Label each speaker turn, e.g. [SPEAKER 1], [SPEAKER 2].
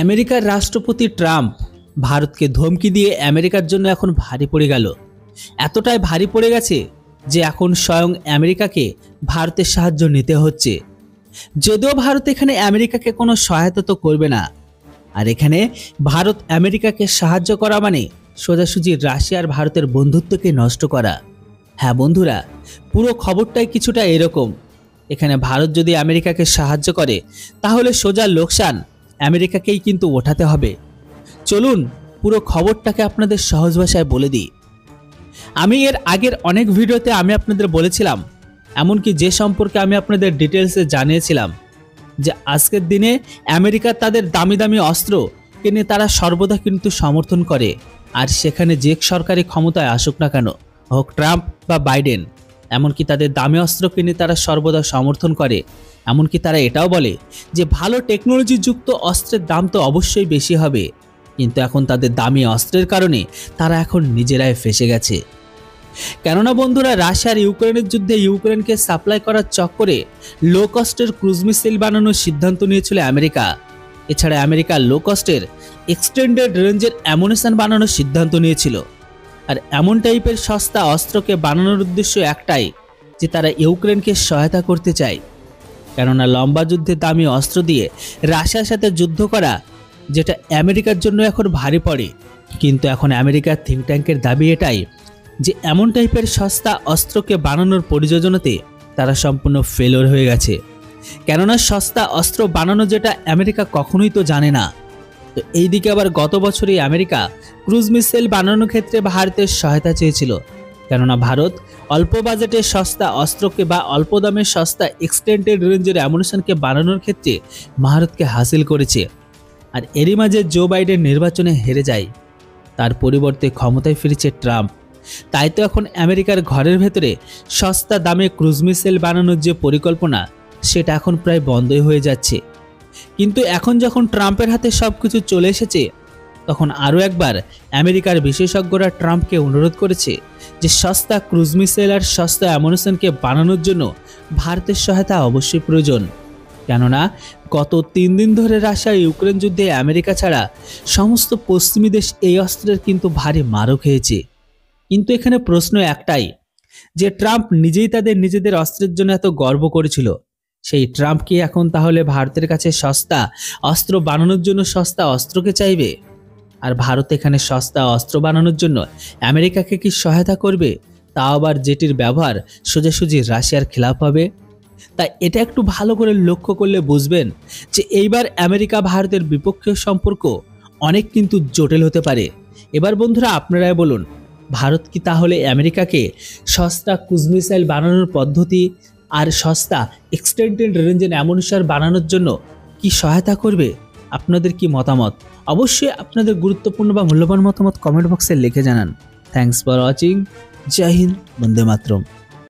[SPEAKER 1] আমেরিকার রাষ্ট্রপতি ট্রাম্প ভারতকে ধমকি দিয়ে আমেরিকার জন্য এখন ভারী পড়ে গেল। এতটাই ভারী পড়ে গেছে যে এখন স্বয়ং আমেরিকাকে ভারতের সাহায্য নিতে হচ্ছে। যদিও ভারত এখানে আমেরিকাকে কোনো সহায়তা তো করবে না, আর এখানে ভারত আমেরিকাকে সাহায্য করা মানে সোজাসুজি রাশিয়ার ভারতের বন্ধুত্বকে নষ্ট করা। হ্যাঁ বন্ধুরা, পুরো খবরটাই কিছুটা এরকম। এখানে ভারত যদি আমেরিকাকে সাহায্য করে তাহলে সোজা লোকসান আমেরিকাকেই কিন্তু ওঠাতে হবে। চলুন পুরো খবরটাকে আপনাদের সহজ ভাষায় বলে দিই। আমি এর আগের অনেক ভিডিওতে আমি আপনাদের বলেছিলাম, এমনকি যে সম্পর্কে আমি আপনাদের ডিটেলসে জানিয়েছিলাম, যে আজকের দিনে আমেরিকা তাদের দামি দামি অস্ত্র কিনে তারা সর্বদা কিন্তু সমর্থন করে। আর সেখানে যে সরকারি ক্ষমতায় আসুক না কেন, হোক ট্রাম্প বা বাইডেন, এমনকি তাদের দামি অস্ত্র কিনে তারা সর্বদা সমর্থন করে। এমনকি তারা এটাও বলে যে ভালো টেকনোলজি যুক্ত অস্ত্রের দাম তো অবশ্যই বেশি হবে, কিন্তু এখন তাদের দামি অস্ত্রের কারণে তারা এখন নিজেরাই ফেঁসে গেছে। কেননা বন্ধুরা, রাশিয়ার ইউক্রেনের যুদ্ধে ইউক্রেনকে সাপ্লাই করার চক্করে লো কস্টের ক্রুজ মিসাইল বানানোর সিদ্ধান্ত নিয়েছিল আমেরিকা। এছাড়া আমেরিকা লো কস্টের এক্সটেন্ডেড রেঞ্জের অ্যামুনিশন বানানোর সিদ্ধান্ত নিয়েছিল। আর এমন টাইপের সস্তা অস্ত্রকে বানানোর উদ্দেশ্য একটাই, যে তারা ইউক্রেনকে সহায়তা করতে চায়। কেননা লম্বা যুদ্ধে দামি অস্ত্র দিয়ে রাশিয়ার সাথে যুদ্ধ করা, যেটা আমেরিকার জন্য এখন ভারী পড়ে। কিন্তু এখন আমেরিকার থিঙ্ক ট্যাঙ্কের দাবি এটাই যে এমন টাইপের সস্তা অস্ত্রকে বানানোর পরিযোজনাতে তারা সম্পূর্ণ ফেলিওর হয়ে গেছে। কেননা সস্তা অস্ত্র বানানো যেটা আমেরিকা কখনোই তো জানে না। তো এইদিকে আবার গত বছরই আমেরিকা ক্রুজ মিসাইল বানানোর ক্ষেত্রে ভারতের সহায়তা চেয়েছিল। কেননা ভারত অল্প বাজেটে সস্তা অস্ত্রকে বা অল্প দামে সস্তা এক্সটেন্ডেড রেঞ্জের অ্যামুনিশনকে বানানোর ক্ষেত্রে ভারতকে হাসিল করেছে। আর এরই মাঝে জো বাইডেন নির্বাচনে হেরে যায়, তার পরিবর্তে ক্ষমতায় ফিরেছে ট্রাম্প। তাই তো এখন আমেরিকার ঘরের ভেতরে সস্তা দামে ক্রুজ মিসাইল বানানোর যে পরিকল্পনা, সেটা এখন প্রায় বন্ধই হয়ে যাচ্ছে। কিন্তু এখন যখন ট্রাম্পের হাতে সব কিছু চলে এসেছে, তখন আরও একবার আমেরিকার বিশেষজ্ঞরা ট্রাম্পকে অনুরোধ করেছে যে সস্তা ক্রুজ মিসাইল আর সস্তা অ্যামুনিশনকে বানানোর জন্য ভারতের সহায়তা অবশ্যই প্রয়োজন। কেননা গত 3 দিন ধরে রাশিয়া ইউক্রেন যুদ্ধে আমেরিকা ছাড়া সমস্ত পশ্চিমী দেশ এই অস্ত্রের কিন্তু ভারী মারও খেয়েছে। কিন্তু এখানে প্রশ্ন একটাই, যে ট্রাম্প নিজেই তাদের নিজেদের অস্ত্রের জন্য এত গর্ব করেছিল, সেই ট্রাম্প কি এখন তাহলে ভারতের কাছে সস্তা অস্ত্র বানানোর জন্য সস্তা অস্ত্রকে চাইবে? আর ভারত এখানে সস্তা অস্ত্র বানানোর জন্য আমেরিকাকে কি সহায়তা করবে, তা আবার যেটির ব্যবহার সোজাসুজি রাশিয়ার খেলাফ হবে? তাই এটা একটু ভালো করে লক্ষ্য করলে বুঝবেন যে এইবার আমেরিকা ভারতের বিপক্ষীয় সম্পর্ক অনেক কিন্তু জটিল হতে পারে। এবার বন্ধুরা আপনারাই বলুন, ভারত কি তাহলে আমেরিকাকে সস্তা ক্রুজ মিসাইল বানানোর পদ্ধতি আর সস্তা এক্সটেন্ডেড রেঞ্জের অ্যামুনিশন বানানোর জন্য কি সহায়তা করবে? আপনাদের কি মতামত? অবশ্যই আপনাদের গুরুত্বপূর্ণ বা মূল্যবান মতামত কমেন্ট বক্সে লিখে জানান। Thanks for watching. জয় হিন্দ, বন্দে মাতরম।